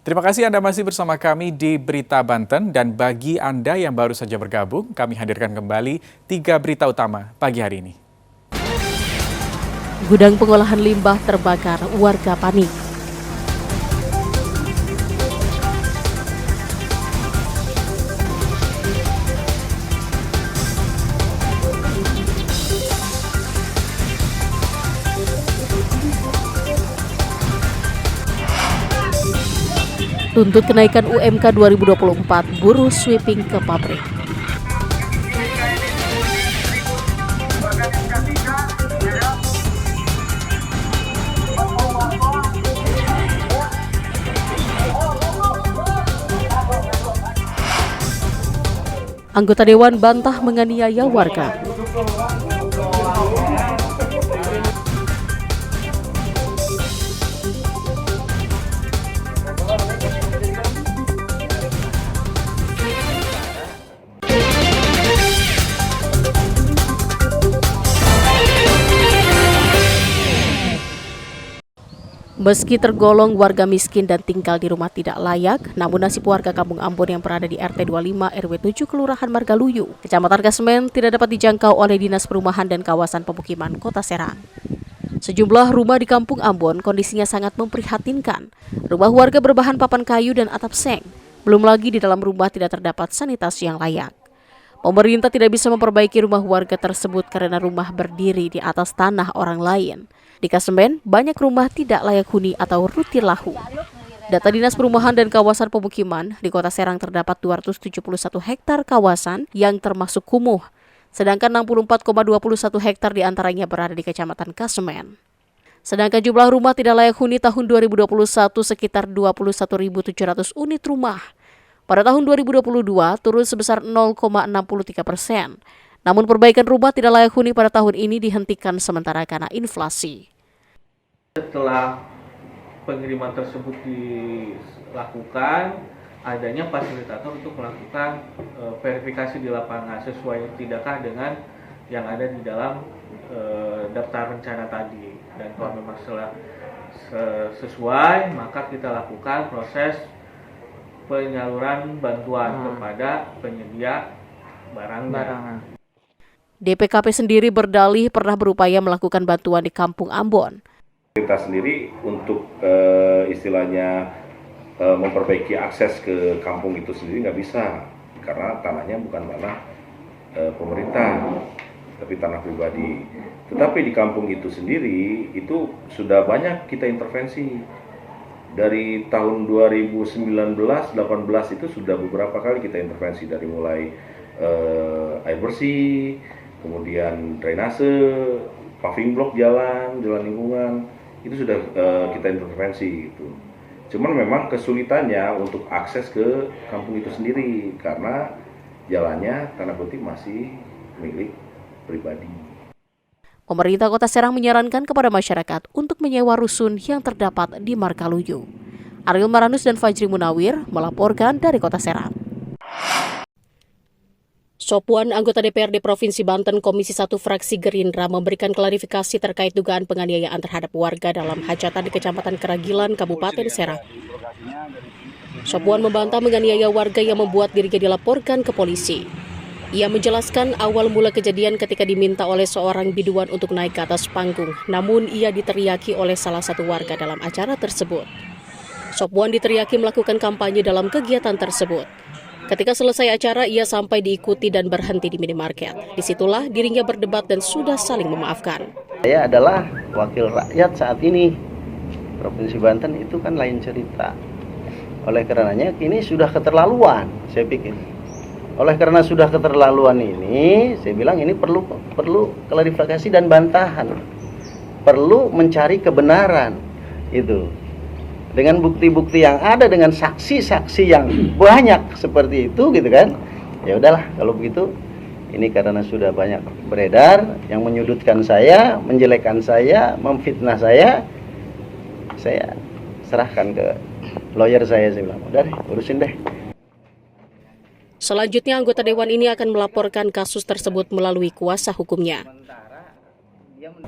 Terima kasih Anda masih bersama kami di Berita Banten, dan bagi Anda yang baru saja bergabung, kami hadirkan kembali 3 berita utama pagi hari ini. Gudang pengolahan limbah terbakar, warga panik. Tuntut kenaikan UMK 2024, buruh sweeping ke pabrik. Anggota dewan bantah menganiaya warga. Meski tergolong warga miskin dan tinggal di rumah tidak layak, namun nasib warga Kampung Ambon yang berada di RT 25 RW 7 Kelurahan Margaluyu, Kecamatan Kasemen tidak dapat dijangkau oleh Dinas Perumahan dan Kawasan Pemukiman Kota Serang. Sejumlah rumah di Kampung Ambon kondisinya sangat memprihatinkan. Rumah warga berbahan papan kayu dan atap seng. Belum lagi di dalam rumah tidak terdapat sanitasi yang layak. Pemerintah tidak bisa memperbaiki rumah warga tersebut karena rumah berdiri di atas tanah orang lain. Di Kasemen, banyak rumah tidak layak huni atau rutilahu. Data Dinas Perumahan dan Kawasan Pemukiman, di Kota Serang terdapat 271 hektar kawasan yang termasuk kumuh, sedangkan 64,21 hektar diantaranya berada di Kecamatan Kasemen. Sedangkan jumlah rumah tidak layak huni tahun 2021 sekitar 21.700 unit rumah. Pada tahun 2022 turun sebesar 0,63%. Namun perbaikan rumah tidak layak huni pada tahun ini dihentikan sementara karena inflasi. Setelah pengiriman tersebut dilakukan, adanya fasilitator untuk melakukan verifikasi di lapangan sesuai tidakkah dengan yang ada di dalam daftar rencana tadi. Dan kalau memang sesuai, maka kita lakukan proses penyaluran bantuan kepada penyedia barangnya. DPKP sendiri berdalih pernah berupaya melakukan bantuan di Kampung Ambon. Kita sendiri untuk istilahnya memperbaiki akses ke kampung itu sendiri nggak bisa, karena tanahnya bukan tanah pemerintah, tapi tanah pribadi. Tetapi di kampung itu sendiri itu sudah banyak kita intervensi. Dari tahun 2019-18 itu sudah beberapa kali kita intervensi, dari mulai air bersih, kemudian drainase, paving block jalan lingkungan, itu sudah kita intervensi gitu. Cuman memang kesulitannya untuk akses ke kampung itu sendiri karena jalannya tanda kutip masih milik pribadi. Pemerintah Kota Serang menyarankan kepada masyarakat untuk menyewa rusun yang terdapat di Margaluyu. Ariel Maranus dan Fajri Munawir melaporkan dari Kota Serang. Sopuan anggota DPRD Provinsi Banten Komisi 1 Fraksi Gerindra memberikan klarifikasi terkait dugaan penganiayaan terhadap warga dalam hajatan di Kecamatan Keragilan, Kabupaten Serang. Sopuan membantah menganiaya warga yang membuat dirinya dilaporkan ke polisi. Ia menjelaskan awal mula kejadian ketika diminta oleh seorang biduan untuk naik ke atas panggung, namun ia diteriaki oleh salah satu warga dalam acara tersebut. Sopuan diteriaki melakukan kampanye dalam kegiatan tersebut. Ketika selesai acara, ia sampai diikuti dan berhenti di minimarket. Disitulah dirinya berdebat dan sudah saling memaafkan. Saya adalah wakil rakyat saat ini. Provinsi Banten itu kan lain cerita. Oleh karenanya ini sudah keterlaluan, saya pikir. Oleh karena sudah keterlaluan ini, saya bilang ini perlu klarifikasi dan bantahan. Perlu mencari kebenaran itu. Dengan bukti-bukti yang ada, dengan saksi-saksi yang banyak seperti itu gitu kan. Ya udahlah kalau begitu, ini karena sudah banyak beredar yang menyudutkan saya, menjelekkan saya, memfitnah saya serahkan ke lawyer saya bilang, udah deh, urusin deh. Selanjutnya anggota dewan ini akan melaporkan kasus tersebut melalui kuasa hukumnya.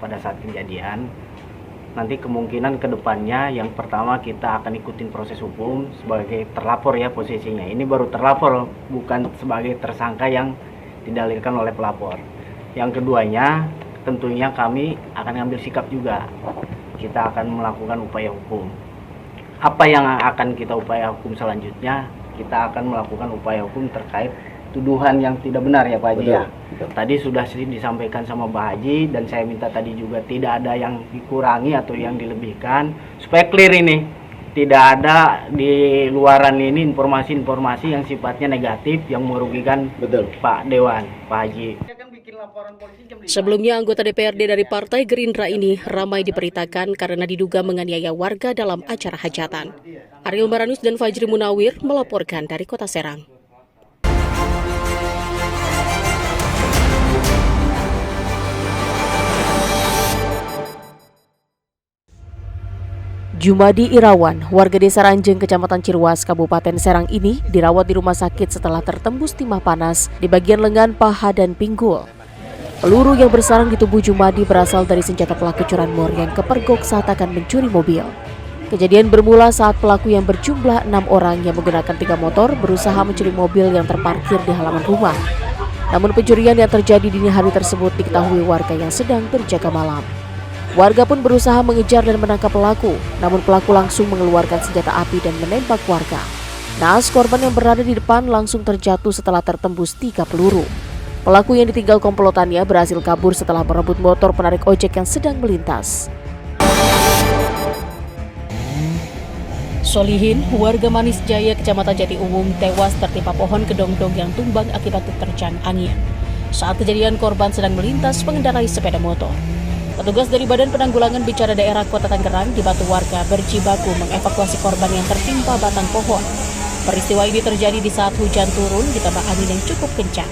Pada saat kejadian nanti kemungkinan ke depannya yang pertama kita akan ikutin proses hukum sebagai terlapor ya posisinya. Ini baru terlapor, bukan sebagai tersangka yang didalilkan oleh pelapor. Yang keduanya tentunya kami akan ngambil sikap juga. Kita akan melakukan upaya hukum. Apa yang akan kita upaya hukum selanjutnya? Kita akan melakukan upaya hukum terkait tuduhan yang tidak benar ya Pak Haji ya. Tadi sudah disampaikan sama Pak Haji dan saya minta tadi juga tidak ada yang dikurangi atau yang dilebihkan supaya clear ini. Tidak ada di luaran ini informasi-informasi yang sifatnya negatif yang merugikan Pak Dewan, Pak Haji. Sebelumnya anggota DPRD dari Partai Gerindra ini ramai diberitakan karena diduga menganiaya warga dalam acara hajatan. Ariel Maranus dan Fajri Munawir melaporkan dari Kota Serang. Jumadi Irawan, warga desa Ranjeng, Kecamatan Cirwas, Kabupaten Serang ini dirawat di rumah sakit setelah tertembus timah panas di bagian lengan, paha, dan pinggul. Peluru yang bersarang di tubuh Jumadi berasal dari senjata pelaku curanmor yang kepergok saat akan mencuri mobil. Kejadian bermula saat pelaku yang berjumlah 6 orang yang menggunakan 3 motor berusaha mencuri mobil yang terparkir di halaman rumah. Namun pencurian yang terjadi dini hari tersebut diketahui warga yang sedang berjaga malam. Warga pun berusaha mengejar dan menangkap pelaku, namun pelaku langsung mengeluarkan senjata api dan menembak warga. Naas korban yang berada di depan langsung terjatuh setelah tertembus 3 peluru. Pelaku yang ditinggal komplotannya berhasil kabur setelah merebut motor penarik ojek yang sedang melintas. Solihin, warga Manis Jaya, Kecamatan Jati Umum, tewas tertimpa pohon kedong-dong yang tumbang akibat diterjang angin. Saat kejadian, korban sedang melintas mengendarai sepeda motor. Petugas dari Badan Penanggulangan Bencana Daerah Kota Tangerang dibantu warga berjibaku mengevakuasi korban yang tertimpa batang pohon. Peristiwa ini terjadi di saat hujan turun ditambah angin yang cukup kencang.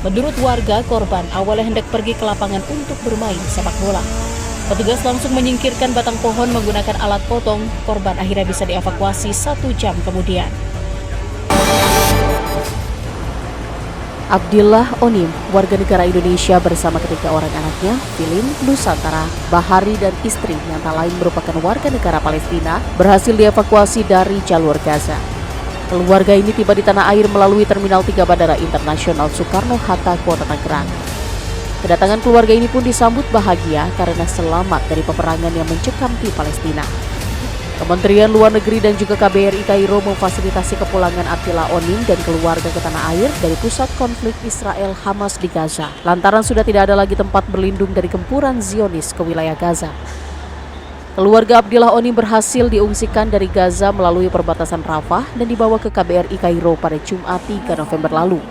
Menurut warga, korban awalnya hendak pergi ke lapangan untuk bermain sepak bola. Petugas langsung menyingkirkan batang pohon menggunakan alat potong. Korban akhirnya bisa dievakuasi 1 jam kemudian. Abdillah Onim, warga negara Indonesia bersama ketiga orang anaknya, Filin, Nusantara, Bahari, dan istri yang tak lain merupakan warga negara Palestina, berhasil dievakuasi dari jalur Gaza. Keluarga ini tiba di tanah air melalui Terminal 3 Bandara Internasional Soekarno-Hatta, Kota Tangerang. Kedatangan keluarga ini pun disambut bahagia karena selamat dari peperangan yang mencekam di Palestina. Kementerian Luar Negeri dan juga KBRI Kairo memfasilitasi kepulangan Abdillah Onim dan keluarga ke tanah air dari pusat konflik Israel-Hamas di Gaza, lantaran sudah tidak ada lagi tempat berlindung dari gempuran Zionis ke wilayah Gaza. Keluarga Abdillah Onim berhasil diungsikan dari Gaza melalui perbatasan Rafah dan dibawa ke KBRI Kairo pada Jumat 3 November lalu.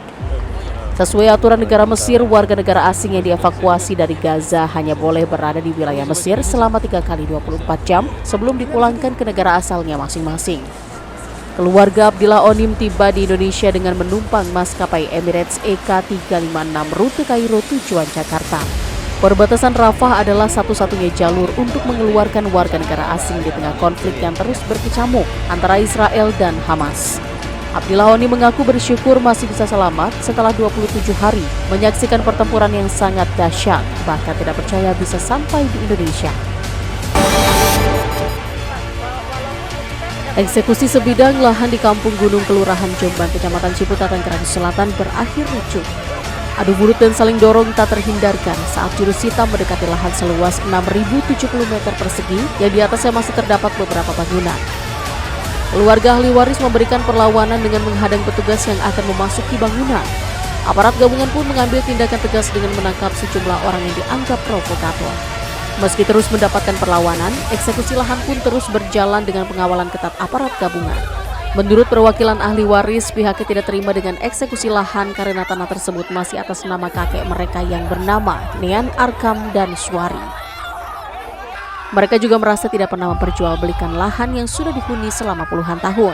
Sesuai aturan negara Mesir, warga negara asing yang dievakuasi dari Gaza hanya boleh berada di wilayah Mesir selama 3 kali 24 jam sebelum dipulangkan ke negara asalnya masing-masing. Keluarga Abdillah Onim tiba di Indonesia dengan menumpang maskapai Emirates EK356 rute Kairo tujuan Jakarta. Perbatasan Rafah adalah satu-satunya jalur untuk mengeluarkan warga negara asing di tengah konflik yang terus berkecamuk antara Israel dan Hamas. Abdillah Onim mengaku bersyukur masih bisa selamat setelah 27 hari menyaksikan pertempuran yang sangat dahsyat, bahkan tidak percaya bisa sampai di Indonesia. Eksekusi sebidang lahan di Kampung Gunung Kelurahan Jombang, Kecamatan Ciputat, Tangerang Selatan berakhir ricuh. Adu mulut dan saling dorong tak terhindarkan saat jurusita mendekati lahan seluas 6.070 meter persegi yang di atasnya masih terdapat beberapa bangunan. Keluarga ahli waris memberikan perlawanan dengan menghadang petugas yang akan memasuki bangunan. Aparat gabungan pun mengambil tindakan tegas dengan menangkap sejumlah orang yang dianggap provokator. Meski terus mendapatkan perlawanan, eksekusi lahan pun terus berjalan dengan pengawalan ketat aparat gabungan. Menurut perwakilan ahli waris, pihaknya tidak terima dengan eksekusi lahan karena tanah tersebut masih atas nama kakek mereka yang bernama Nean Arkam dan Suwari. Mereka juga merasa tidak pernah memperjualbelikan lahan yang sudah dihuni selama puluhan tahun.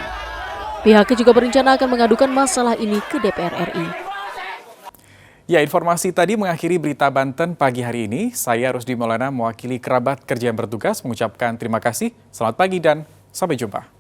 Pihaknya juga berencana akan mengadukan masalah ini ke DPR RI. Ya, informasi tadi mengakhiri berita Banten pagi hari ini. Saya Rusdi Maulana mewakili kerabat kerja yang bertugas mengucapkan terima kasih, selamat pagi dan sampai jumpa.